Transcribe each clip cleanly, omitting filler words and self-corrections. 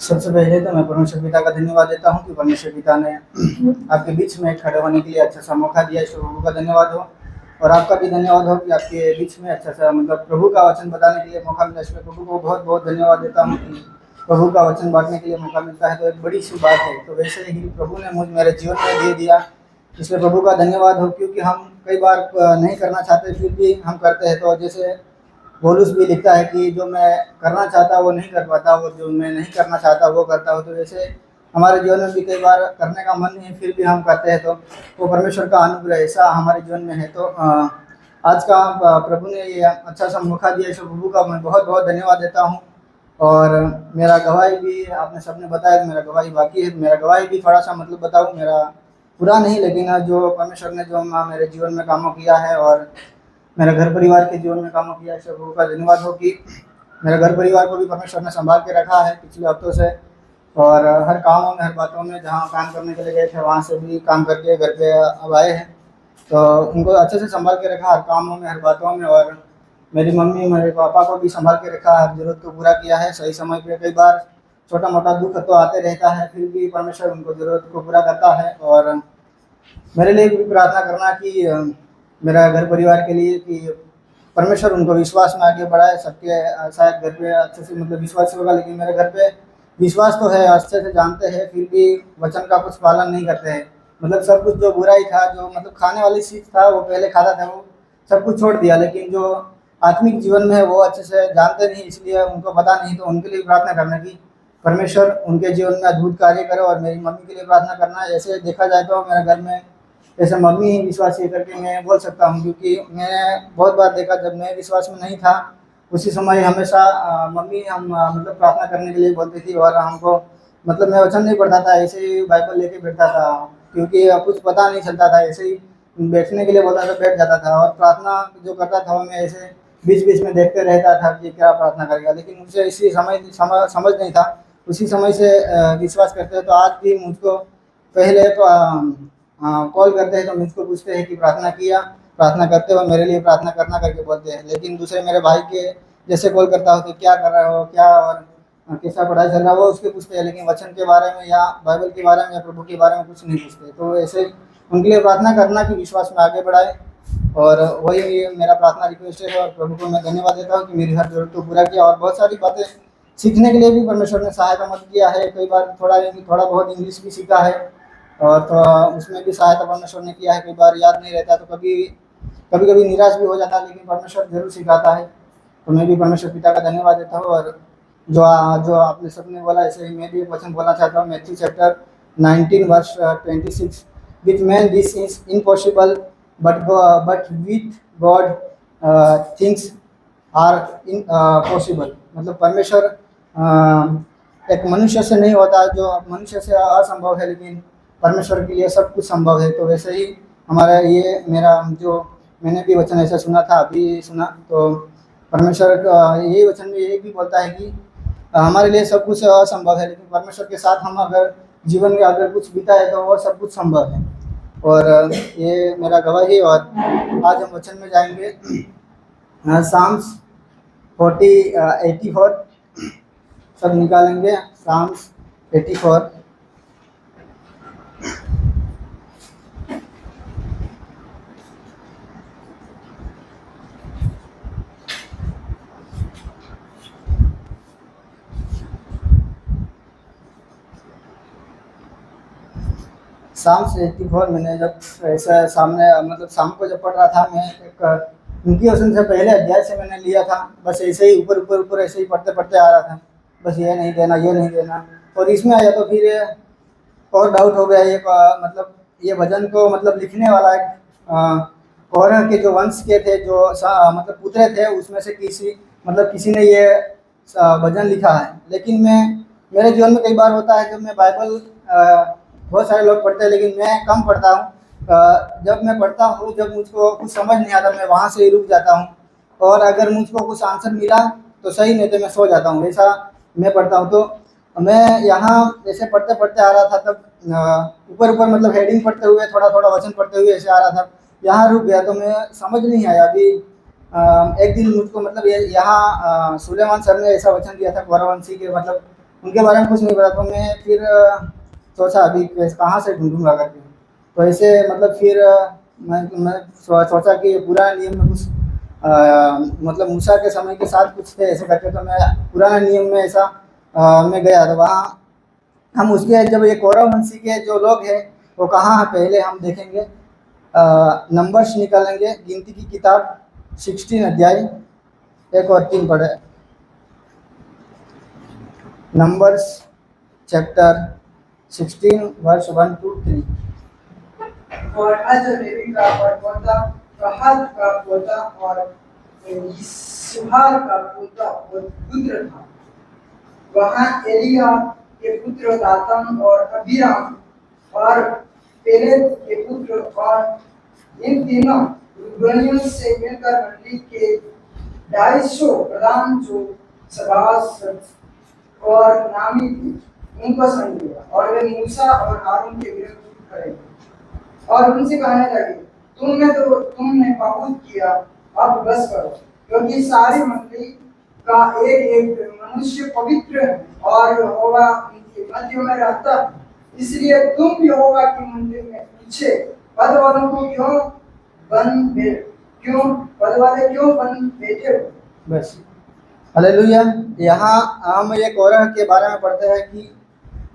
सबसे पहले तो मैं परमेश्वर पिता का धन्यवाद देता हूँ कि परमेश्वर पिता ने आपके बीच में खड़े होने के लिए अच्छा सा मौका दिया। ईश्वर प्रभु का धन्यवाद हो और आपका भी धन्यवाद हो कि आपके बीच में अच्छा सा मतलब प्रभु का वचन बताने के लिए मौका मिला। ईश्वर प्रभु को बहुत बहुत धन्यवाद देता हूँ कि प्रभु का वचन बांटने के लिए मौका मिलता है तो एक बड़ी सी बात है। तो वैसे ही प्रभु ने मुझ मेरे जीवन में दे दिया, इसलिए प्रभु का धन्यवाद हो। क्योंकि हम कई बार नहीं करना चाहते फिर भी हम करते हैं। तो जैसे पौलुस भी लिखता है कि जो मैं करना चाहता वो नहीं कर पाता और जो मैं नहीं करना चाहता वो करता हूँ। तो वैसे हमारे जीवन में भी कई बार करने का मन नहीं फिर भी हम करते हैं। तो वो परमेश्वर का अनुग्रह ऐसा हमारे जीवन में है। तो आज का प्रभु ने ये अच्छा सा मौका दिया, इस प्रभु का मैं बहुत बहुत धन्यवाद देता हूँ। और मेरा गवाही भी आपने सबने बताया, मेरा गवाही बाकी है। मेरा गवाही भी थोड़ा सा मतलब बताऊँ, मेरा पूरा नहीं लेकिन जो परमेश्वर ने जो मेरे जीवन में कामों किया है और मेरे घर परिवार के जीवन में कामों किया है, सब प्रभु का धन्यवाद हो कि मेरे घर परिवार को भी परमेश्वर ने संभाल के रखा है पिछले हफ्तों से। और हर कामों में हर बातों में जहाँ काम करने के लिए गए थे वहाँ से भी काम करके घर पे अब आए हैं। तो उनको अच्छे से संभाल के रखा हर कामों में हर बातों में। और मेरी मम्मी मेरे पापा को भी संभाल के रखा, हर जरूरत को पूरा किया है सही समय पे। कई बार छोटा मोटा दुख तो आते रहता है फिर भी परमेश्वर उनको जरूरत को पूरा करता है। और मेरे लिए भी प्रार्थना करना कि मेरा घर परिवार के लिए कि परमेश्वर उनको विश्वास में आगे बढ़ाए। सबके शायद घर पे अच्छे से मतलब विश्वास होगा, लेकिन मेरे घर पे विश्वास तो है, अच्छे से जानते हैं, फिर भी वचन का कुछ पालन नहीं करते हैं। मतलब सब कुछ जो बुराई था, जो मतलब खाने वाली चीज़ था वो पहले खाता था, वो सब कुछ छोड़ दिया। लेकिन जो आत्मिक जीवन में है वो अच्छे से जानते नहीं, इसलिए उनको पता नहीं। तो उनके लिए प्रार्थना करना कि परमेश्वर उनके जीवन में अद्भुत कार्य करे। और मेरी मम्मी के लिए प्रार्थना करना। ऐसे देखा जाए तो मेरे घर में जैसे मम्मी ही विश्वास ये करके मैं बोल सकता हूँ, क्योंकि मैंने बहुत बार देखा जब मैं विश्वास में नहीं था उसी समय हमेशा मम्मी हम मतलब प्रार्थना करने के लिए बोलती थी। और हमको मतलब मैं वचन नहीं पढ़ता था, ऐसे ही बाइबल लेके बैठता था, क्योंकि कुछ पता नहीं चलता था। ऐसे ही बैठने के लिए बोलता था, बैठ जाता था। और प्रार्थना जो करता था वो मैं ऐसे बीच बीच में देखते रहता था कि क्या प्रार्थना करेगा, लेकिन मुझे इसी समझ नहीं था। उसी समय से विश्वास करते हैं। तो आज भी मुझको पहले तो कॉल करते हैं तो मुझको पूछते हैं कि प्रार्थना किया, प्रार्थना करते हो मेरे लिए प्रार्थना करना करके बोलते हैं। लेकिन दूसरे मेरे भाई के जैसे कॉल करता हो तो क्या कर रहे हो, क्या और कैसा पढ़ाई चल रहा है, वो उसके पूछते हैं। लेकिन वचन के बारे में या बाइबल के बारे में या प्रभु के बारे में कुछ नहीं पूछते। तो ऐसे ही उनके लिए प्रार्थना करना कि विश्वास में आगे बढ़ाए। और वही मेरा प्रार्थना रिक्वेस्ट है। और प्रभु को मैं धन्यवाद देता हूँ कि मेरी हर जरूरत को पूरा किया। और बहुत सारी बातें सीखने के लिए भी परमेश्वर ने सहायता मदद किया है। कई बार थोड़ा बहुत इंग्लिश भी सीखा है और तो उसमें भी सहायता परमेश्वर ने किया है। कई बार याद नहीं रहता तो कभी कभी निराश भी हो जाता है, लेकिन परमेश्वर जरूर सिखाता है। तो मैं भी परमेश्वर पिता का धन्यवाद देता हूँ। और जो आपने सबने बोला ऐसे ही मैं भी एक वचन बोलना चाहता हूँ। Matthew chapter 19 verse 26, with man this is impossible but with God things are in possible. मतलब परमेश्वर एक मनुष्य से नहीं होता, जो मनुष्य से असंभव है लेकिन परमेश्वर के लिए सब कुछ संभव है। तो वैसे ही हमारा ये मेरा जो मैंने भी वचन ऐसा सुना था, अभी सुना, तो परमेश्वर का यही वचन में यही भी बोलता है कि हमारे लिए सब कुछ असंभव है, लेकिन परमेश्वर के साथ हम अगर जीवन में अगर कुछ बीता है तो वो सब कुछ संभव है। और ये मेरा गवाही है। और आज हम वचन में जाएंगे साम्स 84 सब निकालेंगे। साम्स 84 शाम से 84 मैंने जब ऐसा सामने मतलब शाम को जब पढ़ रहा था, मैं एक उनकी वचन से पहले अध्याय से मैंने लिया था। बस ऐसे ही ऊपर ऊपर ऊपर ऐसे ही पढ़ते पढ़ते आ रहा था, बस ये नहीं देना ये नहीं देना। और इसमें आया तो फिर और डाउट हो गया। ये मतलब ये भजन को मतलब लिखने वाला एक कौरह के जो वंश के थे, जो मतलब पुत्र थे, उसमें से किसी ने ये भजन लिखा है। लेकिन मेरे जीवन में कई बार होता है जब मैं बाइबल बहुत सारे लोग पढ़ते हैं लेकिन मैं कम पढ़ता हूँ। जब मैं पढ़ता हूँ, जब मुझको कुछ समझ नहीं आता, मैं वहाँ से ही रुक जाता हूँ। और अगर मुझको कुछ आंसर मिला तो सही, नहीं तो मैं सो जाता हूँ। ऐसा मैं पढ़ता हूँ। तो मैं यहाँ जैसे पढ़ते पढ़ते आ रहा था, तब ऊपर ऊपर मतलब हेडिंग पढ़ते हुए थोड़ा थोड़ा वचन पढ़ते हुए ऐसे आ रहा था, यहाँ रुक गया। तो मैं समझ नहीं आया। अभी एक दिन मुझको मतलब ये यहाँ सुलेमान सर ने ऐसा वचन दिया था, गौरवंशी के मतलब उनके बारे में कुछ नहीं पता। तो मैं फिर सोचा अभी कहाँ से ढूंढूंगा करके। तो ऐसे मतलब फिर मैं सोचा कि पुराना नियम में कुछ मतलब मूसा के समय के साथ कुछ थे ऐसे करके। तो मैं पुराना नियम में ऐसा मैं गया। तो वहाँ हम उसके जब ये कौरव वंशी के जो लोग हैं वो कहाँ हैं पहले हम देखेंगे। नंबर्स निकालेंगे, गिनती की किताब 16 अध्याय 1 और 3 पढ़े। Numbers chapter 16 verse 1 to 3। और लेवी का परपोता, कहात का पोता और यिसहार का पोता और पुत्र था। वहाँ एलिया के पुत्र दातान और अबीराम और पेलेत के पुत्र और इन तीनों रूबेनियों से मिलकर मंडली के 250 प्रधान जो सभासद और नामी थे उनको संग लिया और वे मूसा और हारून के विरुद्ध उठ खड़े और उनसे कहने लगे, तुमने बहुत किया, अब बस करो, क्योंकि सारी मंडली का एक एक मनुष्य पवित्र है और यहोवा उनके मध्य में रहता है। इसलिए तुम यहोवा के मंदिर में पीछे पद वालों को क्यों बन बैठे हो? बस हालेलुया। यहाँ हम ये कोरह के बारे में पढ़ते हैं कि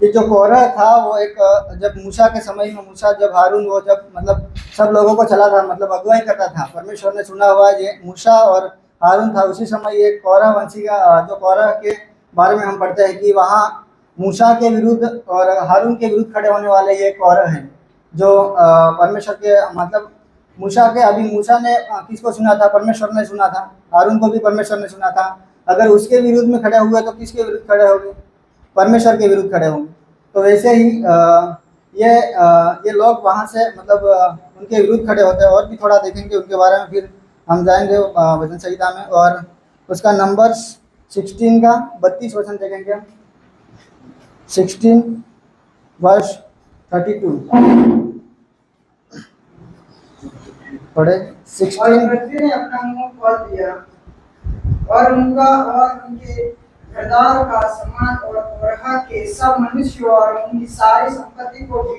जो कोरह था वो एक जब मूसा के समय में मूसा जब हारून वो जब मतलब सब लोगों को चला था, मतलब अगुवाई करता था। परमेश्वर ने चुना हुआ ये मूसा और हारून था। उसी समय ये कोरह वंशी का जो कोरह के बारे में हम पढ़ते हैं कि वहाँ मूसा के विरुद्ध और हारून के विरुद्ध खड़े होने वाले ये कोरह हैं जो परमेश्वर के मतलब मूसा के अभी मूसा ने किसको सुना था? परमेश्वर ने सुना था। हारून को भी परमेश्वर ने सुना था। अगर उसके विरुद्ध में खड़े हुए तो किसके विरुद्ध खड़े होंगे? परमेश्वर के विरुद्ध खड़े होंगे। तो वैसे ही ये लोग वहाँ से मतलब उनके विरुद्ध खड़े होते हैं। और भी थोड़ा देखेंगे उनके बारे में, फिर हम जाएंगे वचन संहिता में। और उसका नंबर्स 16 का 32 वचन देखेंगे। 16 वर्ष 32 पढ़े। और 16 पृथ्वी ने अपना मुंह खोल दिया और उनके घरदार का सम्मान और कोरह के सब मनुष्य और उनकी सारी संपत्ति को भी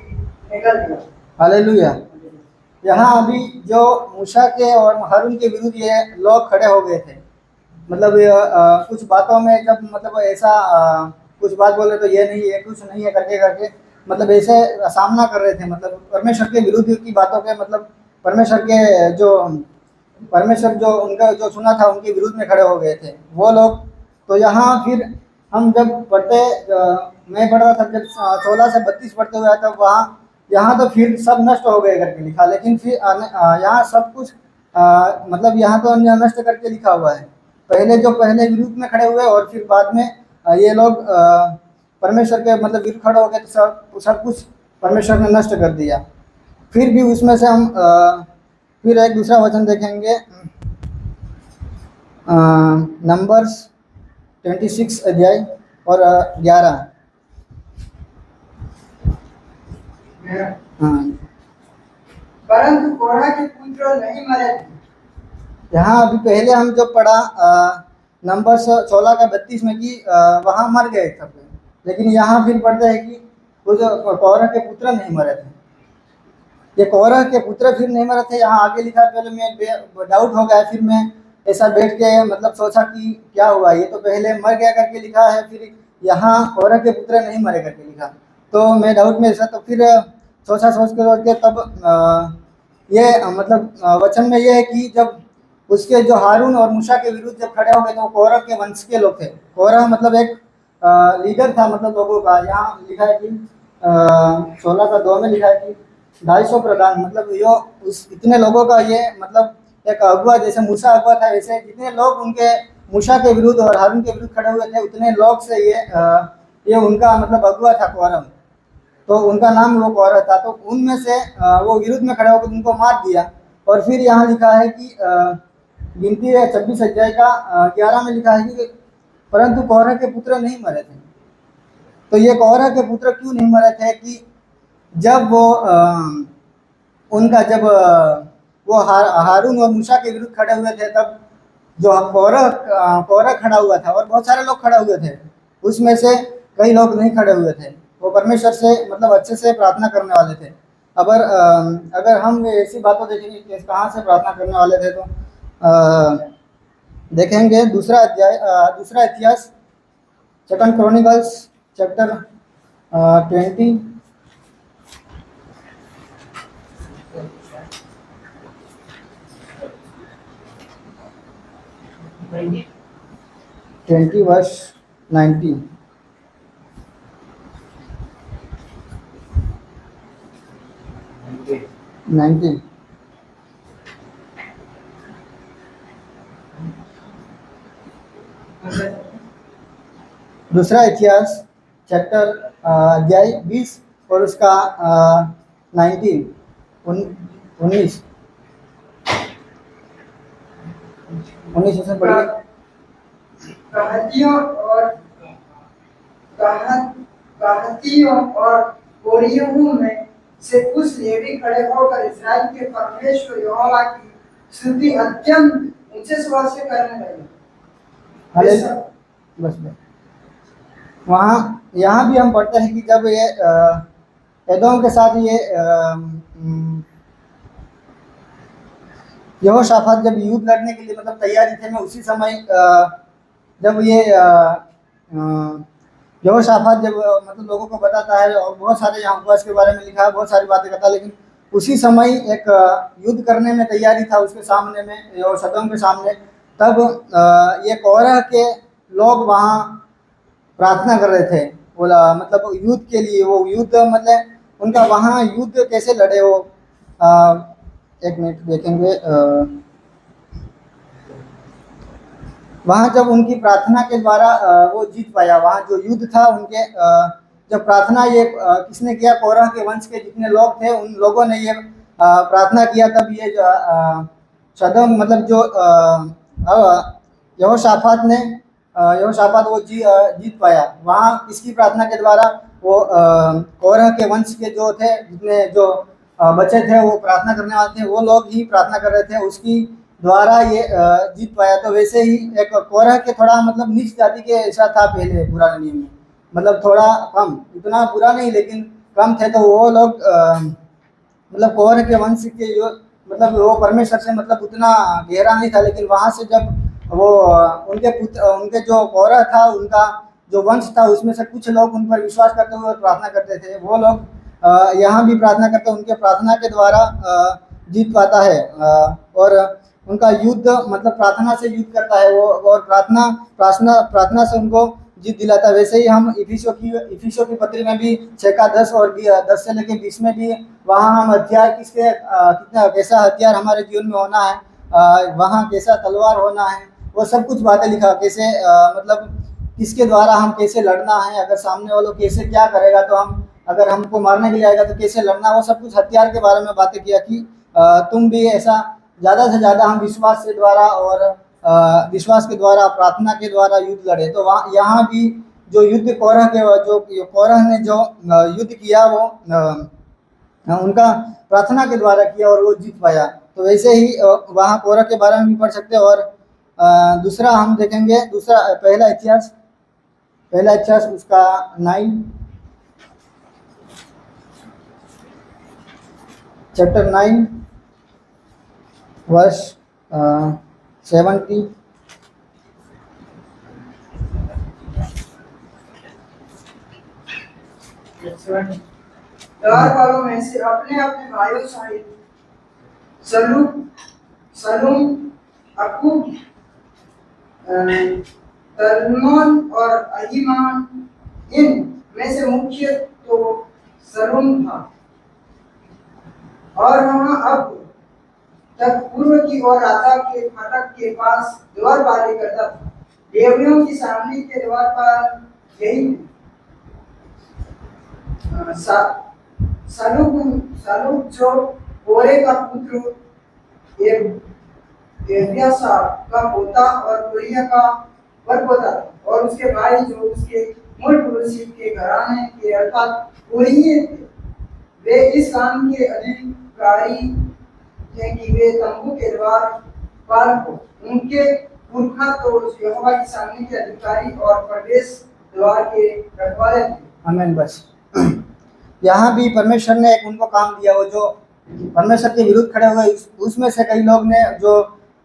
निगल दिया। हालेलुया। यहाँ अभी जो मूसा के और हारून के विरुद्ध ये लोग खड़े हो गए थे। मतलब कुछ बातों में जब मतलब ऐसा कुछ बात बोले तो ये नहीं है, कुछ नहीं है करके करके मतलब ऐसे सामना कर रहे थे। मतलब परमेश्वर के विरुद्ध की बातों के मतलब परमेश्वर जो उनका जो चुना था उनके विरुद्ध में खड़े हो गए थे वो लोग। तो यहाँ फिर हम जब पढ़ते मैं पढ़ रहा था जब 16 से 32 पढ़ते हुए तब वहाँ यहाँ तो फिर सब नष्ट हो गए करके लिखा। लेकिन फिर यहाँ सब कुछ मतलब यहाँ तो अन्य नष्ट करके लिखा हुआ है। पहले विरुद्ध में खड़े हुए और फिर बाद में ये लोग परमेश्वर के मतलब विरुद्ध खड़े हो गए तो सब कुछ परमेश्वर ने नष्ट कर दिया। फिर भी उसमें से हम फिर एक दूसरा वचन देखेंगे। नंबर्स 26 अध्याय और 11। हाँ, परंतु कोरह के पुत्र नहीं मरे थे। यहाँ अभी पहले हम जो पढ़ा नंबर 16 का 32 में कि वहाँ मर गए सब। लेकिन यहाँ फिर पढ़ते हैं कि वो जो कौरह के पुत्र नहीं मरे थे। ये कौरह के पुत्र फिर नहीं मरे थे, यहाँ आगे लिखा। पहले मैं डाउट हो गया, फिर मैं ऐसा बैठ के मतलब सोचा कि क्या हुआ, ये तो पहले मर गया करके लिखा है, फिर यहाँ कौरह के पुत्र नहीं मरे करके लिखा। तो मैं डाउट में ऐसा, तो फिर सोच के तब ये मतलब वचन में ये है कि जब उसके जो हारून और मूसा के विरुद्ध जब खड़े हो गए तो कौरह के वंश के लोग थे। कौरह मतलब एक लीडर था मतलब लोगों का। यहाँ लिखा है कि 16 का 2 में लिखा है कि 250 प्रधान मतलब यो उस इतने लोगों का ये मतलब एक अगुआ, जैसे मूसा अगुआ था वैसे जितने लोग उनके मूसा के विरुद्ध और हारून के विरुद्ध खड़े हुए थे उतने लोग से ये उनका मतलब अगुआ था कौरह। तो उनका नाम वो कौरह था। तो उनमें से वो विरुद्ध में खड़े होकर उनको मार दिया। और फिर यहाँ लिखा है कि गिनती 26 अध्याय का 11 में लिखा है कि परंतु कौरह के पुत्र नहीं मरे थे। तो ये कौरह के पुत्र क्यों नहीं मरे थे कि जब वो उनका जब वो हारून और मूसा के विरुद्ध खड़े हुए थे तब जो कौरह खड़ा हुआ था और बहुत सारे लोग खड़े हुए थे। उसमें से कई लोग नहीं खड़े हुए थे, वो परमेश्वर से मतलब अच्छे से प्रार्थना करने वाले थे। अगर हम ऐसी बातों देखेंगे कि कहाँ से प्रार्थना करने वाले थे, तो देखेंगे दूसरा इतिहास, सेकंड क्रॉनिकल्स चैप्टर 20, 20 वर्ष 19। दूसरा इतिहास चैप्टर अध्याय 20 और उसका 19 उसमें पढ़िए। कहातियों और कोरियों में से कुछ लेवी खड़े होकर इस्राएल के परमेश्वर यहोवा की स्तुति अत्यंत ऊंचे स्वर से करने लगे। बस वहाँ यहाँ भी हम पढ़ते हैं कि जब ये एदोम के साथ ये यहोशापात जब युद्ध लड़ने के लिए मतलब तैयारी थे में, उसी समय जब ये यहोशापात जब मतलब लोगों को बताता है, और बहुत सारे यहाँ उपवास के बारे में लिखा है, बहुत सारी बातें करता है, लेकिन उसी समय एक युद्ध करने में तैयारी था उसके सामने में, सदोम के सामने। तब ये कोरह के लोग वहाँ प्रार्थना कर रहे थे, बोला मतलब युद्ध के लिए, वो युद्ध मतलब उनका वहाँ युद्ध कैसे लड़े वो। एक मिनट देखेंगे, वहाँ जब उनकी प्रार्थना के द्वारा वो जीत पाया, वहाँ जो युद्ध था उनके जब प्रार्थना ये किसने किया, कोरह के वंश के जितने लोग थे उन लोगों ने ये प्रार्थना किया, तब ये सदोम मतलब जो यहोशापात वो जीत पाया। वहाँ किसकी प्रार्थना के द्वारा, वो कोरह के वंश के जो थे, जितने जो बच्चे थे वो प्रार्थना करने वाले थे, वो लोग ही प्रार्थना कर रहे थे, उसकी द्वारा ये जीत पाया। तो वैसे ही एक कोरह के थोड़ा मतलब नीच जाति के ऐसा था पहले पुराने नियम में, मतलब थोड़ा कम, इतना बुरा नहीं लेकिन कम थे, तो वो लोग मतलब कोरह के वंश के जो मतलब वो परमेश्वर से मतलब उतना गहरा नहीं था, लेकिन वहाँ से जब वो उनके जो कोरह था, उनका जो वंश था, उसमें से कुछ लोग उन पर विश्वास करते हुए प्रार्थना करते थे, वो लोग यहाँ भी प्रार्थना करते, उनके प्रार्थना के द्वारा जीत पाता है। और उनका युद्ध मतलब प्रार्थना से युद्ध करता है वो, और प्रार्थना से उनको जीत दिलाता है। वैसे ही हम इफिसियों की पत्री में भी 6:10 और 10 से लेकर 20 में भी वहाँ हम हथियार कितना कैसा हथियार हमारे जीवन में होना है, वहाँ कैसा तलवार होना है, वो सब कुछ बातें लिखा, कैसे मतलब किसके द्वारा हम कैसे लड़ना है, अगर सामने वालों कैसे क्या करेगा, तो हम अगर हमको मारने के लिए आएगा तो कैसे लड़ना, वो सब कुछ हथियार के बारे में बातें किया कि तुम भी ऐसा ज़्यादा से ज़्यादा हम विश्वास के द्वारा और विश्वास के द्वारा प्रार्थना के द्वारा युद्ध लड़े। तो वहाँ यहाँ भी जो युद्ध कोरह ने जो युद्ध किया, वो उनका प्रार्थना के द्वारा किया और वो जीत पाया। तो वैसे ही वहाँ कोरह के बारे में भी पढ़ सकते हैं। और दूसरा हम देखेंगे, पहला इतिहास उसका 9 चैप्टर 9 वर्ष 70। चार बालों में से अपने अपने भाइयों सहित सलूम, अक्कूब, तल्मोन और अहीमान, इन में से मुख्य तो सलूम था। और वहाँ अब तक पूर्व की ओर राजा के फाटक के पास द्वारपाली करता था। लेवियों की सामने के द्वार पर यही सलूक जो कोरे का पुत्र एब्यासार का पोता और कोरिया का परपोता, और उसके भाई जो उसके मूल पुरुष के घराने के अर्थात कोरिये थे, वे इस काम के अधिकारी थे कि वे तंबू के द्वार पाल को, उनके पुरखा तो यहोवा के सामने के अधिकारी और प्रवेश द्वार के रखवाले थे। आमीन। बस यहाँ भी परमेश्वर ने एक उनको काम दिया, वो जो परमेश्वर के विरुद्ध खड़े हुए उसमें से कई लोग ने जो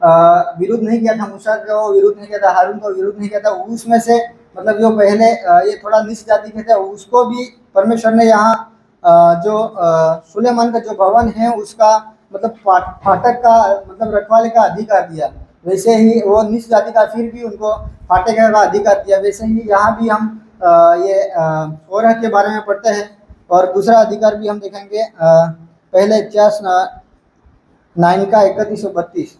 विरुद्ध नहीं किया था, मूसा को विरुद्ध नहीं किया था, हारून को विरुद्ध नहीं किया था, उसमें से मतलब जो पहले ये थोड़ा नीच जाति के थे उसको भी परमेश्वर ने यहाँ जो सुलेमान का जो भवन है उसका मतलब फाटक का मतलब रखवाले का अधिकार दिया। वैसे ही वो नीच जाति का फिर भी उनको फाटक का अधिकार दिया। वैसे ही यहाँ भी हम ये कोरह के बारे में पढ़ते हैं। और दूसरा अधिकार भी हम देखेंगे पहले इतिहास 9 का 31 और 32।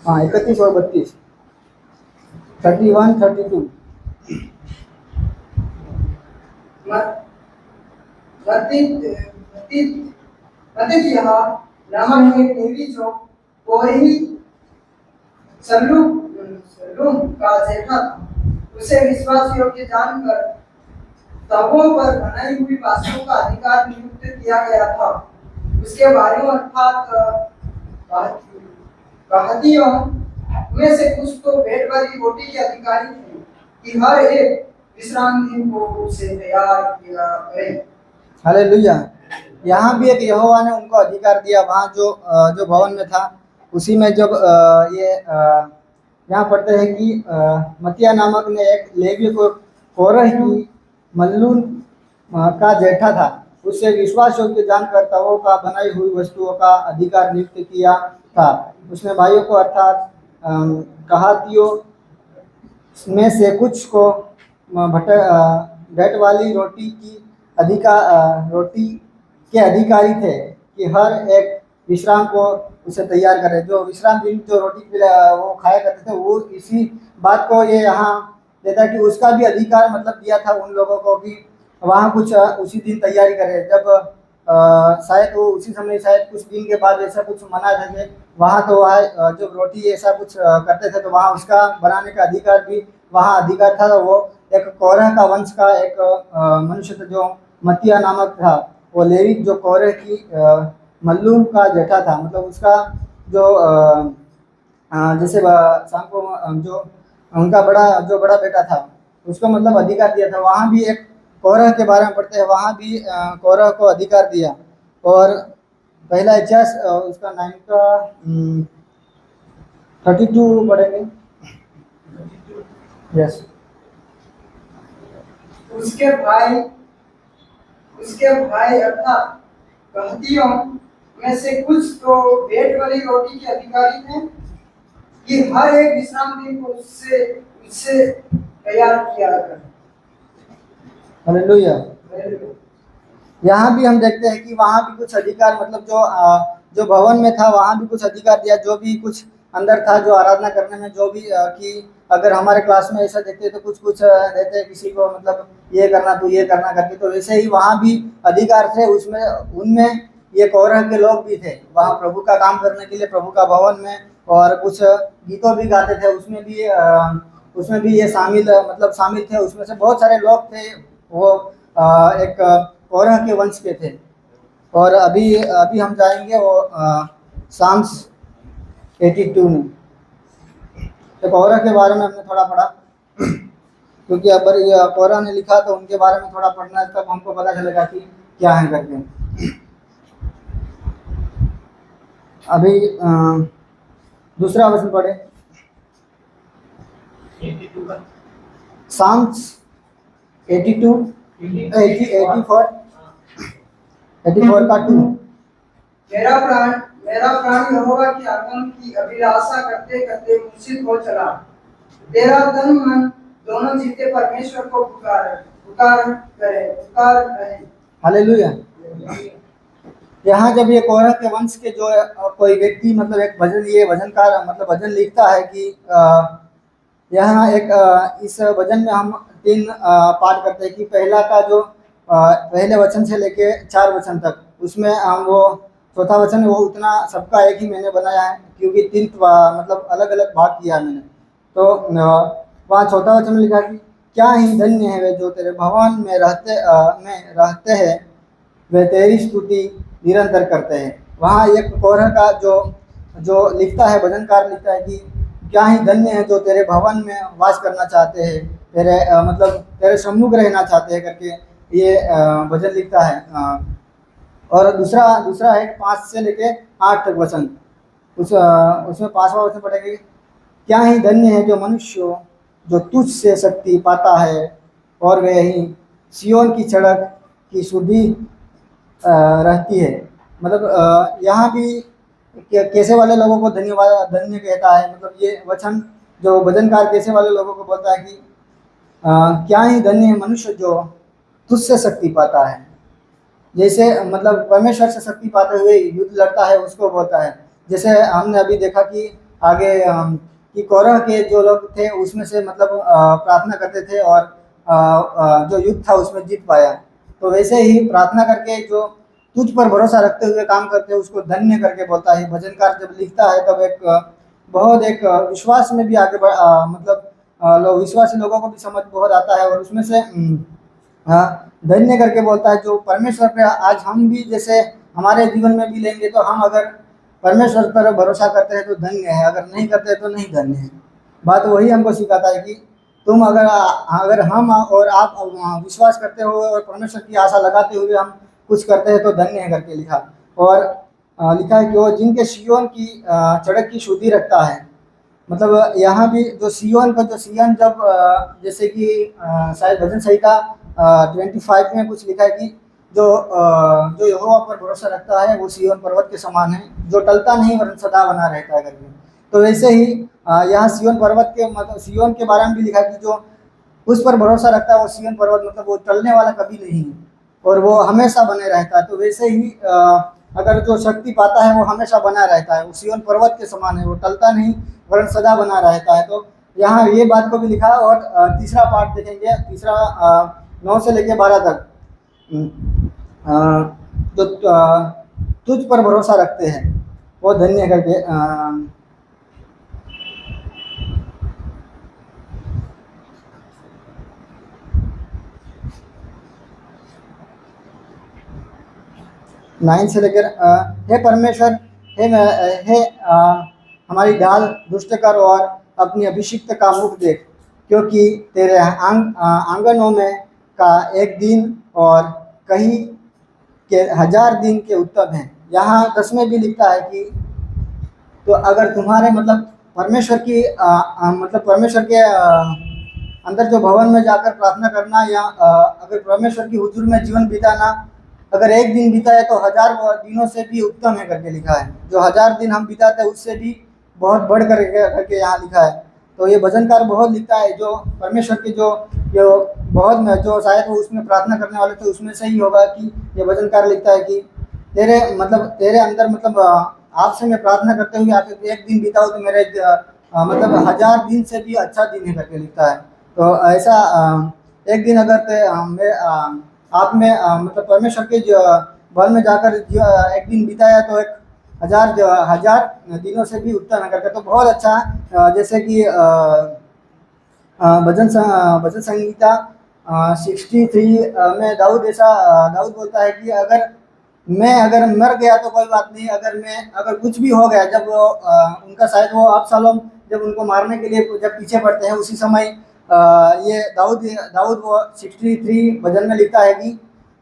हाँ 31 और 32, 31, 32। मत्तित्याह नामक एक लेवी जो कोरही सल्लूम का जेठा था, उसे विश्वास योग्य जानकर तबों पर बनाई हुई बासों का अधिकार नियुक्त किया गया था। उसके भाइयों अर्थात कहातियों में से कुछ तो भेंट वाली रोटी के अधिकारी थे कि हर एक विश्राम दिन को उसे तैयार किया गए। हालेलुया। यहाँ भी एक यहोवा ने उनको अधिकार दिया। वहाँ जो भवन में था उसी में जब ये यहाँ पढ़ते हैं कि मत्तियाह नामक ने एक लेवी को कोरह की मल्लून का जेठा था, उससे विश्वास योग्य जानकर तवों का बनाई हुई वस्तुओं का अधिकार नियुक्त किया था। उसने भाइयों को अर्थात कहातियों में से कुछ को भेंट वाली रोटी के अधिकारी थे कि हर एक विश्राम को उसे तैयार करे। जो विश्राम दिन जो रोटी वो खाया करते थे, वो इसी बात को ये यहाँ देता है कि उसका भी अधिकार मतलब दिया था उन लोगों को कि वहाँ कुछ उसी दिन तैयारी करे। जब शायद वो उसी समय शायद कुछ दिन के बाद ऐसा कुछ मना थे वहाँ, तो वहाँ जब रोटी ऐसा कुछ करते थे तो वहाँ उसका बनाने का अधिकार भी वहाँ अधिकार था। वो एक कोरह का वंश का एक मनुष्य था जो मत्तियाह नामक था। वो लेवी जो कोरह की मल्लूम का जेठा था, मतलब उसका जो जैसे शाम को जो उनका बड़ा बेटा था उसको मतलब अधिकार दिया था। वहाँ भी एक कोरह के बारे में पढ़ते हैं, वहाँ भी कोरह को अधिकार दिया। और पहला इतिहास उसका 9 का 32 पढ़ेंगे। यस। उसके भाई अर्थात कहातियों में से कुछ तो भेंट वाली रोटी के अधिकारी थे कि हर एक विश्राम दिन को उससे तैयार किया गया। हालेलुया। यहाँ भी हम देखते हैं कि वहाँ भी कुछ अधिकार मतलब जो भवन में था वहाँ भी कुछ अधिकार दिया। जो भी कुछ अंदर था जो आराधना करने में जो भी कि अगर हमारे क्लास में ऐसा देखते तो कुछ देते हैं किसी को मतलब ये करना तो ये करना करके, तो वैसे ही वहाँ भी अधिकार थे। उसमें उनमें ये कोरह के लोग भी थे वहाँ प्रभु का काम करने के लिए प्रभु का भवन में, और कुछ गीतों भी गाते थे उसमें भी ये शामिल थे। उसमें से बहुत सारे लोग थे वो एक कोरह के वंश के थे। और अभी हम जाएंगे वो साम्स 82 में। तो कोरह के बारे में हमने थोड़ा पढ़ा क्योंकि अगर ये कोरह ने लिखा तो उनके बारे में थोड़ा पढ़ना है, तब हमको पता चलेगा कि क्या है करके। अभी दूसरा वचन पढ़े, साम्स 84 का 2। मेरा प्राण यहोवा के आगमन की अभिलाषा करते करते मूर्छित हो चला। तेरा तन मन दोनों जीते परमेश्वर को पुकार रहे। हालेलुया। यहाँ जब ये कोरह के वंश के जो कोई व्यक्ति मतलब एक भजनकार मतलब भजन लिखता है कि यहाँ एक इस भजन में हम 3 पाठ करते हैं कि पहला का जो पहले वचन से लेके 4 वचन तक, उसमें हम वो चौथा वचन वो उतना सबका एक ही मैंने बनाया है क्योंकि 3 मतलब अलग अलग भाग किया मैंने। तो वहाँ चौथा वचन में लिखा कि क्या ही धन्य है वे जो तेरे भवन में रहते हैं, वे तेरी स्तुति निरंतर करते हैं। वहाँ एक कोरह का जो लिखता है, भजनकार लिखता है कि क्या ही धन्य है जो तेरे भवन में वास करना चाहते हैं, तेरे मतलब तेरे सम्मुख रहना चाहते हैं करके ये भजन लिखता है। और दूसरा दूसरा है 5 से लेके 8 तक वचन। उसमें 5वां वचन पढ़ेंगे, क्या ही धन्य है जो मनुष्य जो तुझ से शक्ति पाता है और वे ही सियोन की सड़क की शुद्धि रहती है। मतलब यहाँ भी कैसे वाले लोगों को धन्यवाद धन्य कहता है। मतलब ये वचन जो भजनकार कैसे वाले लोगों को बोलता है कि क्या ही धन्य है मनुष्य जो तुझसे शक्ति पाता है। जैसे मतलब परमेश्वर से शक्ति पाते हुए युद्ध लड़ता है उसको बोलता है। जैसे हमने अभी देखा कि आगे कि कोरह के जो लोग थे उसमें से मतलब प्रार्थना करते थे और जो युद्ध था उसमें जीत पाया। तो वैसे ही प्रार्थना करके जो तुझ पर भरोसा रखते हुए काम करते हैं उसको धन्य करके बोलता है। भजनकार जब लिखता है तब एक बहुत एक विश्वास में भी आगे मतलब विश्वासी लोगों को भी समझ बहुत आता है और उसमें से धन्य करके बोलता है जो परमेश्वर पे आज हम भी जैसे हमारे जीवन में भी लेंगे तो हम अगर परमेश्वर पर भरोसा करते हैं तो धन्य है, अगर नहीं करते तो नहीं धन्य है। बात वही हमको सिखाता है कि तुम अगर हम और आप विश्वास करते हो और परमेश्वर की आशा लगाते हुए हम कुछ करते हैं तो धन्य है करके लिखा। और लिखा है कि वो जिनके सिय्योन की सड़क की शुद्धि रखता है। मतलब यहाँ भी जो सिय्योन का जो सिय्योन जब जैसे कि शायद भजन संहिता 25 में कुछ लिखा है कि जो यहोवा पर भरोसा रखता है वो सिय्योन पर्वत के समान है जो टलता नहीं वरन सदा बना रहता है करके। तो वैसे ही यहाँ सिय्योन पर्वत के मतलब सिय्योन के बारे में भी लिखा है कि जो उस पर भरोसा रखता है वो सिय्योन पर्वत मतलब वो टलने वाला कभी नहीं है और वो हमेशा बने रहता है। तो वैसे ही अगर जो शक्ति पाता है वो हमेशा बना रहता है, वो सिय्योन पर्वत के समान है, वो टलता नहीं वरन सदा बना रहता है। तो यहाँ ये बात को भी लिखा। और तीसरा पार्ट देखेंगे, तीसरा 9 से लेके 12 तक जो तुझ पर भरोसा रखते हैं वो धन्य करके 9 से लेकर हे परमेश्वर हे हमारी ढाल दुष्ट कर और अपनी अभिषिक्त का मुख देख, क्योंकि तेरे आंगनों में का एक दिन और कहीं के 1000 दिन के उत्तम हैं। यहाँ 10 में भी लिखता है कि तो अगर तुम्हारे मतलब परमेश्वर की मतलब परमेश्वर के अंदर जो भवन में जाकर प्रार्थना करना या अगर परमेश्वर की हुजूर में जीवन बिताना अगर एक दिन बिताए तो 1000 दिनों से भी उत्तम है करके लिखा है। जो 1000 दिन हम बिताते हैं उससे भी बहुत बढ़ करके यहाँ लिखा है। तो ये भजनकार बहुत लिखता है जो परमेश्वर के जो बहुत जो शायद वो उसमें प्रार्थना करने वाले थे उसमें से ही होगा कि ये भजनकार लिखता है कि तेरे मतलब तेरे अंदर मतलब आपसे मैं प्रार्थना करते हुए आप एक दिन बिताओ तो मेरे मतलब 1000 दिन से भी अच्छा दिन है करके लिखता है। तो ऐसा एक दिन अगर आप में मतलब परमेश्वर के भवन में जाकर एक दिन बिताया तो एक 1000 दिनों से भी उत्तम है करके। तो बहुत अच्छा जैसे कि भजन संगीता 63 में दाऊद बोलता है कि अगर मर गया तो कोई बात नहीं, अगर कुछ भी हो गया। जब उनका शायद वो अबशालोम जब उनको मारने के लिए जब पीछे पड़ते हैं उसी समय ये दाऊद वो 63 भजन में लिखता है कि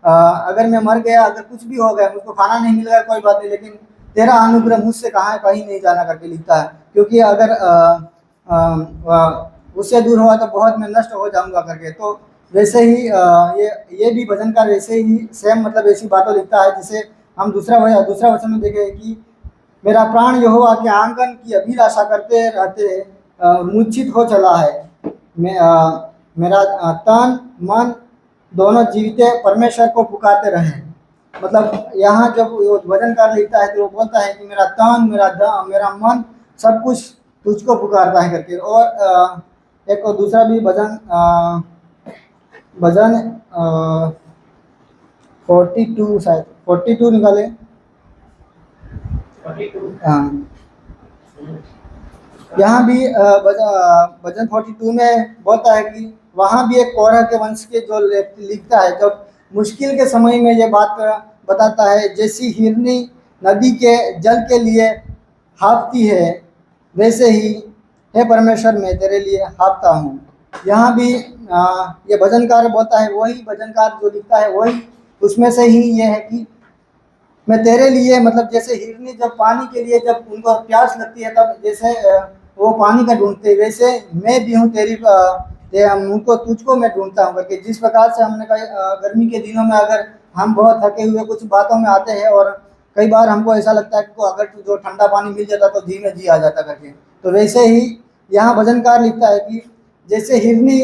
अगर मैं मर गया, अगर कुछ भी हो गया, मुझको खाना नहीं मिल गया कोई बात नहीं, लेकिन तेरा अनुग्रह मुझसे कहीं नहीं जाना करके लिखता है। क्योंकि अगर उससे दूर हुआ तो बहुत मैं नष्ट हो जाऊंगा करके। तो वैसे ही ये भी भजनकार वैसे ही सेम मतलब ऐसी बातों लिखता है जिसे हम दूसरा वचन में देखें कि मेरा प्राण यहोवा के आंगन की अभिलाषा करते रहते मूर्छित हो चला है। मेरा तन मन दोनों जीविते परमेश्वर को पुकारते रहे। मतलब यहाँ जब वो भजनकार लिखता है तो वो बोलता है कि मेरा तन मेरा मन सब कुछ तुझको पुकारता है करके। और एक और दूसरा भी भजन 42 शायद 42 निकाले। हाँ, यहाँ भी भजन 42 में बोलता है कि वहाँ भी एक कोरह के वंश के जो लिखता है जब मुश्किल के समय में ये बात बताता है, जैसी हिरनी नदी के जल के लिए हाँफती है वैसे ही हे परमेश्वर मैं तेरे लिए हाँफता हूँ। यहाँ भी ये भजनकार बोलता है, वही भजनकार जो लिखता है वही उसमें से ही ये है कि मैं तेरे लिए, मतलब जैसे हिरनी जब पानी के लिए जब उनको प्यास लगती है तब जैसे वो पानी का ढूंढते हैं, वैसे मैं भी हूँ तेरी उनको तुझको मैं ढूंढता हूँ करके। जिस प्रकार से हमने कहा गर्मी के दिनों में अगर हम बहुत थके हुए कुछ बातों में आते हैं और कई बार हमको ऐसा लगता है कि अगर जो ठंडा पानी मिल जाता तो जी में जी आ जाता करके, तो वैसे ही यहाँ भजनकार लिखता है कि जैसे हिरनी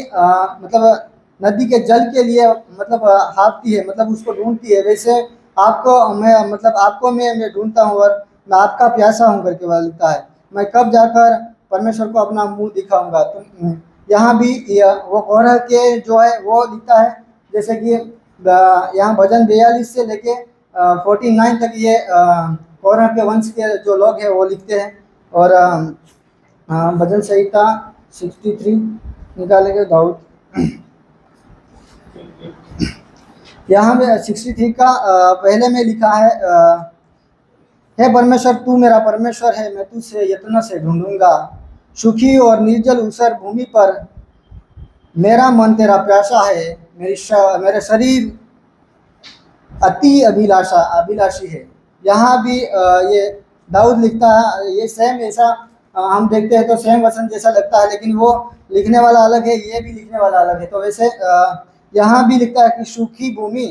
मतलब नदी के जल के लिए मतलब हाँफती है, मतलब उसको ढूंढती है, वैसे आपको मैं, मतलब आपको मैं ढूंढता हूँ और मैं आपका प्यासा हूँ करके वह लिखता है। मैं कब जाकर परमेश्वर को अपना मुंह दिखाऊंगा। तो यहाँ भी वो कोरह के जो है वो लिखता है, जैसे कि यहाँ भजन 42 से लेके 49 तक ये कोरह के वंश के जो लोग हैं वो लिखते हैं। और भजन संहिता 63 निकालेंगे दाऊद। यहाँ में 63 का पहले में लिखा है, हे परमेश्वर तू मेरा परमेश्वर है, मैं तुझसे यत्न से ढूंढूंगा। सुखी और निर्जल ऊसर भूमि पर मेरा मन तेरा प्यासा है, मेरे शरीर अति अभिलाषी है। यहाँ भी ये दाऊद लिखता है, ये सेम ऐसा हम देखते हैं तो सेम वचन जैसा लगता है, लेकिन वो लिखने वाला अलग है, ये भी लिखने वाला अलग है। तो वैसे यहाँ भी लिखता है कि सूखी भूमि,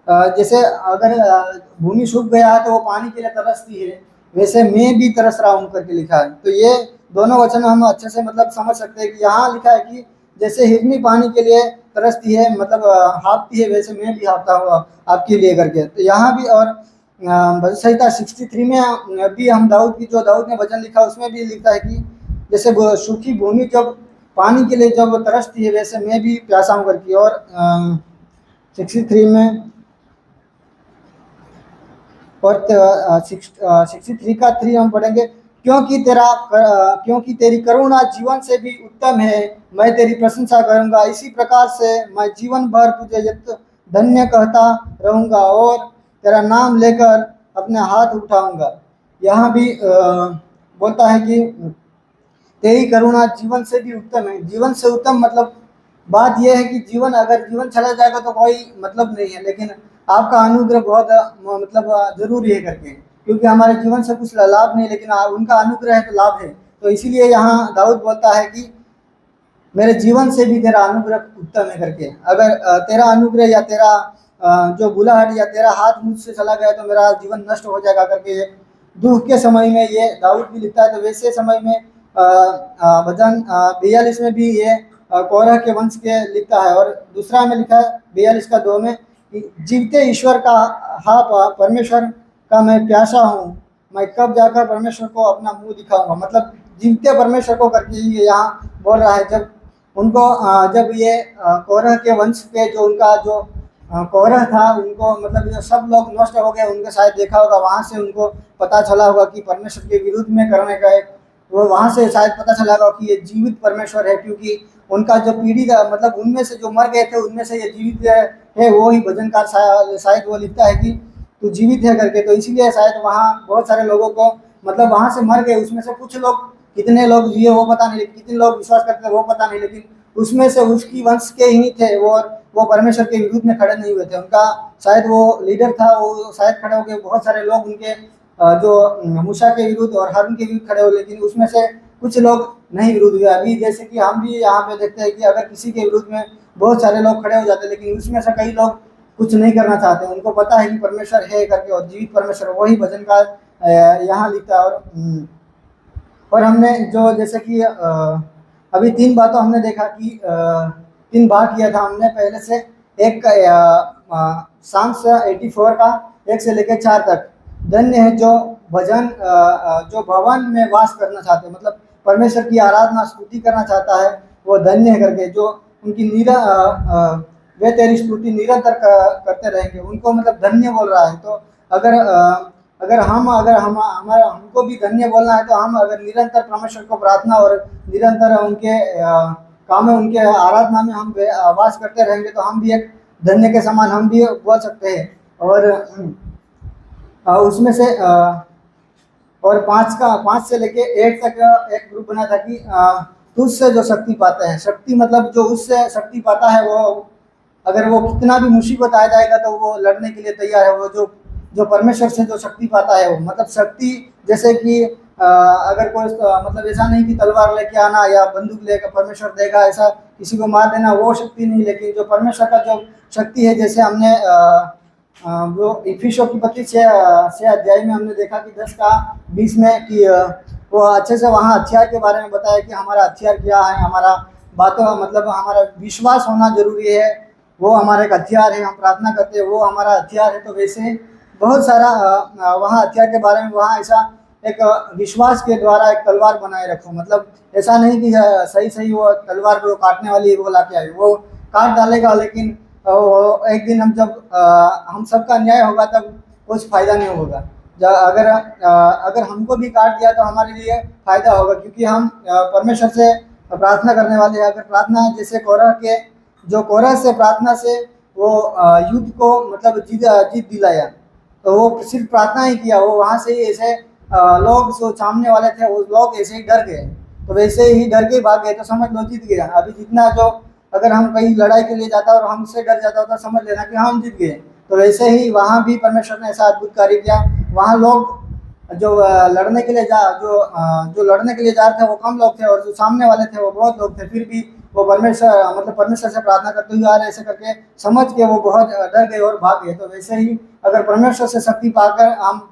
जैसे अगर भूमि सूख गया है तो वो पानी के लिए तरसती है, वैसे मैं भी तरस रहा हूँ करके लिखा है। तो ये दोनों वचन हम अच्छे से मतलब समझ सकते हैं कि यहाँ लिखा है कि जैसे हिरनी पानी के लिए तरसती है, मतलब हाँफती है, वैसे मैं भी हाँफता हूँ आपके लिए करके। तो यहाँ भी और भजन संहिता 63 में भी हम दाऊद की, जो दाऊद ने भजन लिखा उसमें भी लिखता है कि जैसे सूखी भूमि जब पानी के लिए जब तरसती है, वैसे मैं भी प्यासा हूँ करके। और 63 में और 63 का 3 हम पढ़ेंगे, क्योंकि तेरी करुणा जीवन से भी उत्तम है, मैं तेरी प्रशंसा करूंगा। इसी प्रकार से मैं जीवन भर तुझे धन्य कहता रहूंगा और तेरा नाम लेकर अपने हाथ उठाऊंगा। यहाँ भी बोलता है कि तेरी करुणा जीवन से भी उत्तम है। जीवन से उत्तम मतलब बात यह है कि जीवन, अगर जीवन चला जाएगा तो कोई मतलब नहीं है, लेकिन आपका अनुग्रह बहुत मतलब जरूरी है करके, क्योंकि हमारे जीवन से कुछ लाभ नहीं, लेकिन उनका अनुग्रह है तो लाभ है। तो इसीलिए यहाँ दाऊद बोलता है कि मेरे जीवन से भी तेरा अनुग्रह उत्तम है करके। अगर तेरा अनुग्रह या तेरा जो बुलाहट या तेरा हाथ मुझसे चला गया तो मेरा जीवन नष्ट हो जाएगा करके दुख के समय में ये दाऊद भी लिखता है। तो वैसे समय में भजन 42 में भी ये कोरह के वंश के लिखता है। और दूसरा में लिखा है 42 का 2 में कि जीवते ईश्वर का, हाँ परमेश्वर का मैं प्यासा हूँ, मैं कब जाकर परमेश्वर को अपना मुंह दिखाऊंगा। मतलब जीवते परमेश्वर को करके ये यहाँ बोल रहा है। जब उनको जब ये कोरह के वंश के जो उनका जो कोरह था, उनको मतलब जो सब लोग नष्ट हो गए, उनको शायद देखा होगा, वहाँ से उनको पता चला होगा कि परमेश्वर के विरुद्ध में करने का एक, वो वहाँ से शायद पता चला होगा कि ये जीवित परमेश्वर है, क्योंकि उनका जो पीढ़ी था, मतलब उनमें से जो मर गए थे उनमें से ये जीवित है। वो ही भजनकार शायद वो लिखता है कि तू जीवित है करके। तो इसीलिए शायद वहाँ बहुत सारे लोगों को, मतलब वहाँ से मर गए, उसमें से कुछ लोग, कितने लोग जिए वो पता नहीं, कितने लोग विश्वास करते हैं वो पता नहीं, लेकिन उसमें से उसकी वंश के ही थे वो परमेश्वर के विरुद्ध में खड़े नहीं हुए थे। उनका शायद वो लीडर था, वो शायद खड़े हो गए, बहुत सारे लोग उनके जो मूसा के विरुद्ध और हारून के विरुद्ध खड़े हो, लेकिन उसमें से कुछ लोग नहीं विरुद्ध हुए। अभी जैसे कि हम भी यहाँ पे देखते हैं कि अगर किसी के विरुद्ध में बहुत सारे लोग खड़े हो जाते हैं, लेकिन उसमें से कई लोग कुछ नहीं करना चाहते, उनको पता है कि परमेश्वर है करके, और जीवित परमेश्वर, वही भजन का यहाँ लिखता है। और हमने जो जैसे कि अभी 3 बातों हमने देखा कि 3 भाग किया था हमने पहले से। एक Psalms 84 का 1 से लेकर 4 तक, धन्य है जो जो भवन में वास करना चाहते हैं, मतलब परमेश्वर की आराधना स्तुति करना चाहता है, वो धन्य है करके। जो उनकी वे तेरी स्तुति निरंतर करते रहेंगे, उनको मतलब धन्य बोल रहा है। तो अगर हमारा हमको भी धन्य बोलना है, तो हम अगर निरंतर परमेश्वर को प्रार्थना और निरंतर उनके काम में, उनके आराधना में हम वास करते रहेंगे, तो हम भी एक धन्य के समान हम भी बोल सकते हैं। और उसमें से और 5 से लेके 8 तक एक ग्रुप बना था कि तुझसे जो शक्ति पाते हैं, शक्ति मतलब जो उससे शक्ति पाता है वो, अगर वो कितना भी मुसीबत आ जाएगा तो वो लड़ने के लिए तैयार है। वो जो जो परमेश्वर से जो शक्ति पाता है वो, मतलब शक्ति जैसे कि अगर कोई मतलब ऐसा नहीं कि तलवार लेके आना या बंदूक लेकर परमेश्वर देगा ऐसा किसी को मार देना, वो शक्ति नहीं। लेकिन जो परमेश्वर का जो शक्ति है, जैसे हमने वो इफिसियों की पत्री 6 अध्याय में हमने देखा कि 10 का 20 में कि वो अच्छे से वहाँ हथियार के बारे में बताया कि हमारा हथियार क्या है, हमारा बातों मतलब हमारा विश्वास होना जरूरी है, वो हमारा एक हथियार है। हम प्रार्थना करते हैं वो हमारा हथियार है। तो वैसे बहुत सारा वहाँ हथियार के बारे में वहाँ ऐसा एक विश्वास के द्वारा एक तलवार बनाए रखो, मतलब ऐसा नहीं कि सही सही वो तलवार वो काटने वाली वो ला के आई, वो काट डालेगा, लेकिन एक दिन हम जब हम सबका अन्याय होगा तब कुछ फायदा नहीं होगा। अगर हमको भी काट दिया तो हमारे लिए फायदा होगा, क्योंकि हम परमेश्वर से प्रार्थना करने वाले हैं। अगर प्रार्थना जैसे कोरह के जो कोरह से प्रार्थना से वो युद्ध को मतलब जीत दिलाया, तो वो सिर्फ प्रार्थना ही किया, वो वहाँ से ही ऐसे लोग जो सामने वाले थे वो लोग ऐसे ही डर गए, तो वैसे ही डर के भाग गए, तो समझ लो जीत गया। अभी जितना जो अगर हम कहीं लड़ाई के लिए जाता और हमसे डर जाता होता समझ लेना कि हम जीत गए। तो वैसे ही वहाँ भी परमेश्वर ने ऐसा अद्भुत कार्य किया। वहाँ लोग जो लड़ने के लिए जो लड़ने के लिए जा रहे थे वो कम लोग थे, और जो सामने वाले थे वो बहुत लोग थे, फिर भी वो परमेश्वर से प्रार्थना करते हुए आ रहे, ऐसे करके समझ के वो बहुत डर गए और भाग गए। तो वैसे ही अगर परमेश्वर से शक्ति पाकर हम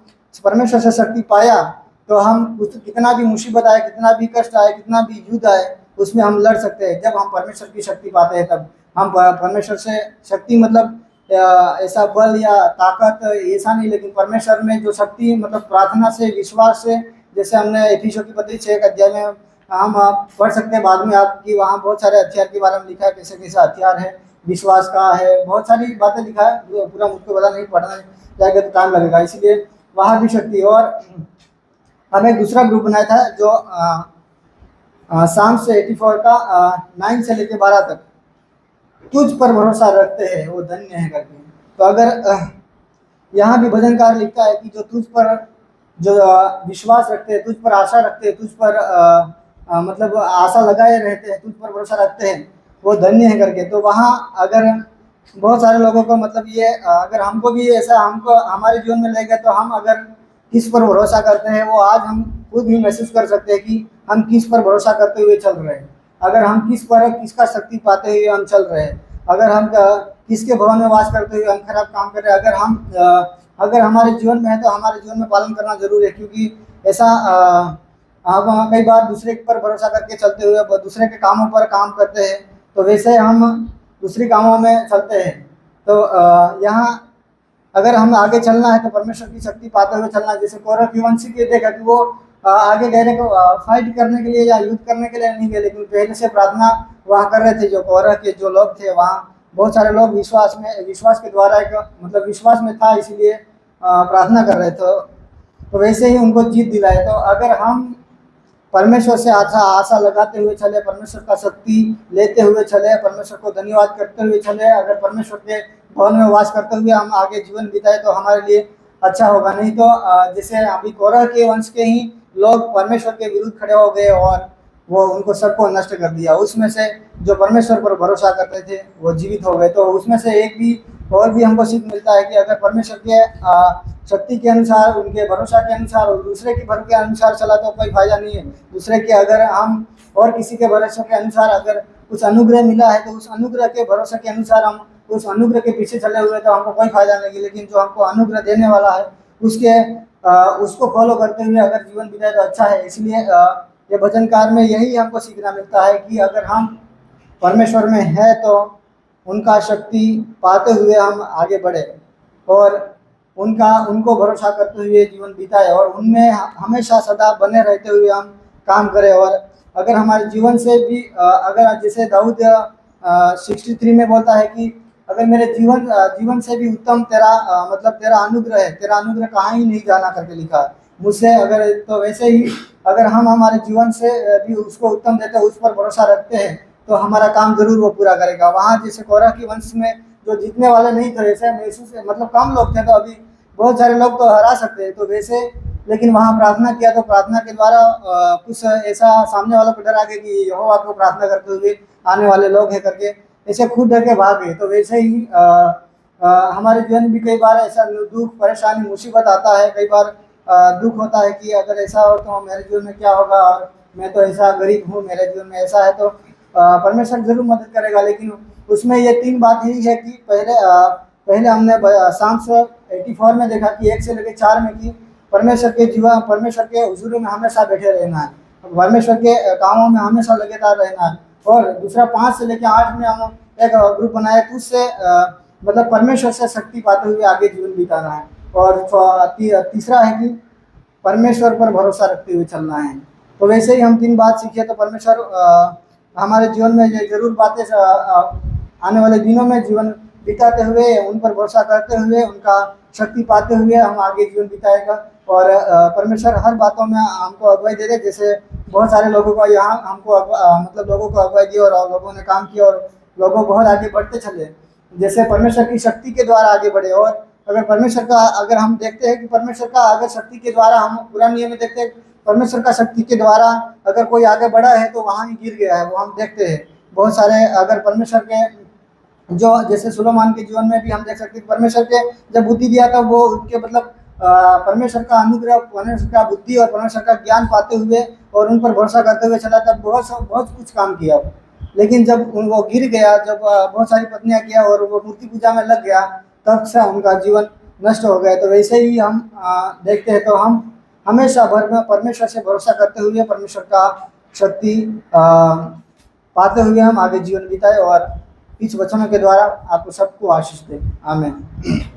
परमेश्वर से शक्ति पाया तो हम कितना भी मुसीबत आए, कितना भी कष्ट आए, कितना भी युद्ध आए, उसमें हम लड़ सकते हैं। जब हम परमेश्वर की शक्ति पाते हैं तब हम परमेश्वर से शक्ति मतलब ऐसा बल या ताकत ऐसा नहीं, लेकिन परमेश्वर में जो शक्ति मतलब प्रार्थना से, विश्वास से, जैसे हमने इफिसियों की पत्री 6 अध्याय में हम पढ़ सकते हैं बाद में आपकी, वहाँ बहुत सारे हथियार के बारे में लिखा है, कैसे कैसे हथियार है, विश्वास का है, बहुत सारी बातें लिखा है, जो पूरा मुझको पता नहीं, पढ़ना जाएगा तो टाइम लगेगा, इसलिए वहाँ भी शक्ति। और हमें दूसरा ग्रुप बनाया था जो शाम से 84 का 9 से लेकर 12 तक तुझ पर भरोसा रखते हैं वो धन्य है करके। तो अगर यहाँ भी भजनकार लिखता है कि जो तुझ पर जो विश्वास रखते हैं, तुझ पर आशा रखते हैं, तुझ पर मतलब आशा लगाए रहते हैं, तुझ पर भरोसा रखते हैं वो धन्य है करके। तो वहाँ अगर बहुत सारे लोगों को मतलब ये अगर हमको भी ऐसा हमको हमारे जीवन में लगेगा तो हम अगर किस पर भरोसा करते हैं वो आज हम खुद ही महसूस कर सकते हैं कि हम किस पर भरोसा करते हुए चल रहे हैं। अगर हम किसका शक्ति पाते हुए हम चल रहे हैं, अगर हम किसके भवन में वास करते हुए हम खराब काम कर रहे हैं, अगर हमारे जीवन में है तो हमारे जीवन में पालन करना जरूरी है। क्योंकि ऐसा हम कई बार दूसरे पर भरोसा करके चलते हुए दूसरे के कामों पर काम करते हैं, तो वैसे हम दूसरे कामों में चलते हैं। तो यहाँ अगर हम आगे चलना है तो परमेश्वर की शक्ति पाते हुए चलना। जैसे कोरह की वंश के देखा कि वो आगे गए को फाइट करने के लिए या युद्ध करने के लिए नहीं गए, लेकिन पहले से प्रार्थना वहाँ कर रहे थे। जो कोरह के जो लोग थे वहाँ बहुत सारे लोग विश्वास के द्वारा एक मतलब विश्वास में था, इसीलिए प्रार्थना कर रहे थे, तो वैसे ही उनको जीत दिलाए। तो अगर हम परमेश्वर से आशा लगाते हुए चले, परमेश्वर का शक्ति लेते हुए चले, परमेश्वर को धन्यवाद करते हुए चले, अगर परमेश्वर के भवन में वास करते हुए हम आगे जीवन बिताए तो हमारे लिए अच्छा होगा। नहीं तो जैसे अभी कोरह के वंश के ही लोग परमेश्वर के विरुद्ध खड़े हो गए और वो उनको सबको नष्ट कर दिया। उसमें से जो परमेश्वर पर भरोसा करते थे वो जीवित हो गए। तो उसमें से एक भी और भी हमको सीख मिलता है कि अगर परमेश्वर के शक्ति के अनुसार, उनके भरोसा के अनुसार और दूसरे के भरोसे के अनुसार चला तो कोई फायदा नहीं है। दूसरे के अगर हम और किसी के भरोसे के अनुसार अगर कुछ अनुग्रह मिला है तो उस अनुग्रह के भरोसे के अनुसार हम उस अनुग्रह के पीछे चले हुए तो हमको कोई फायदा नहीं। लेकिन जो हमको अनुग्रह देने वाला है उसको फॉलो करते हुए अगर जीवन बिताए तो अच्छा है। इसलिए ये भजनकार में यही हमको सीखना मिलता है कि अगर हम परमेश्वर में है तो उनका शक्ति पाते हुए हम आगे बढ़े और उनको भरोसा करते हुए जीवन बिताए और उनमें हमेशा सदा बने रहते हुए हम काम करें। और अगर हमारे जीवन से भी अगर जैसे दाऊद 63 में बोलता है कि अगर मेरे जीवन से भी उत्तम तेरा अनुग्रह है, तेरा अनुग्रह कहाँ ही नहीं जाना करके लिखा है मुझसे। अगर तो वैसे ही अगर हम हमारे जीवन से भी उसको उत्तम देते हैं, उस पर भरोसा रखते हैं तो हमारा काम जरूर वो पूरा करेगा। वहाँ जैसे कोरह की वंश में जो जीतने वाले नहीं थे, वैसे महसूस मतलब कम लोग थे, तो अभी बहुत सारे लोग तो हरा सकते हैं। तो वैसे लेकिन वहाँ प्रार्थना किया तो प्रार्थना के द्वारा कुछ ऐसा सामने वालों को डर आ गया कि यहोवा को प्रार्थना करते हुए आने वाले लोग हैं करके ऐसे खुद डर के भाग गए। तो वैसे ही हमारे जीवन में भी कई बार ऐसा दुख, परेशानी, मुसीबत आता है। कई बार दुख होता है कि अगर ऐसा हो तो मेरे जीवन में क्या होगा, और मैं तो ऐसा गरीब हूँ, मेरे जीवन में ऐसा है। तो परमेश्वर जरूर मदद करेगा, लेकिन उसमें ये 3 बात यही है कि पहले हमने Psalms 84 में देखा कि 1 से लेकर 4 में कि परमेश्वर के जीवन, परमेश्वर के हुजूरी में हमेशा बैठे रहना है, परमेश्वर के कामों में हमेशा लगातार रहना है। और दूसरा 5 से लेकर 8 में हम एक ग्रुप बनाया तो उससे मतलब परमेश्वर से शक्ति पाते हुए आगे जीवन बिताना है। और तीसरा है कि परमेश्वर पर भरोसा रखते हुए चलना है। तो वैसे ही हम 3 बात सीखे। तो परमेश्वर हमारे जीवन में ये जरूर बातें आने वाले दिनों में जीवन बिताते हुए, उन पर भरोसा करते हुए, उनका शक्ति पाते हुए हम आगे जीवन बिताएगा। और परमेश्वर हर बातों में हमको अगुवाई दे दे। जैसे बहुत सारे लोगों को यहाँ हमको मतलब लोगों को अगुवाई दी और लोगों ने काम किया और लोगों बहुत आगे बढ़ते चले, जैसे परमेश्वर की शक्ति के द्वारा आगे बढ़े। और अगर हम देखते हैं कि परमेश्वर का अगर शक्ति के द्वारा, हम पुराने नियम में देखते हैं परमेश्वर का शक्ति के द्वारा अगर कोई आगे बढ़ा है तो वहाँ ही गिर गया है, वो हम देखते हैं बहुत सारे। अगर परमेश्वर के जो जैसे सुलेमान के जीवन में भी हम देख सकते हैं परमेश्वर के जब बुद्धि दिया था वो उनके मतलब परमेश्वर का अनुग्रह, परमेश्वर का बुद्धि और परमेश्वर का ज्ञान पाते हुए और उन पर भरोसा करते हुए चला, तब बहुत कुछ काम किया। लेकिन जब वो गिर गया, जब बहुत सारी पत्नियां किया और वो मूर्ति पूजा में लग गया, तब से उनका जीवन नष्ट हो गया। तो वैसे ही हम देखते हैं, तो हम हमेशा परमेश्वर से भरोसा करते हुए परमेश्वर का शक्ति पाते हुए हम आगे जीवन बिताए और इस वचनों के द्वारा आपको सबको आशीष दे। आमीन।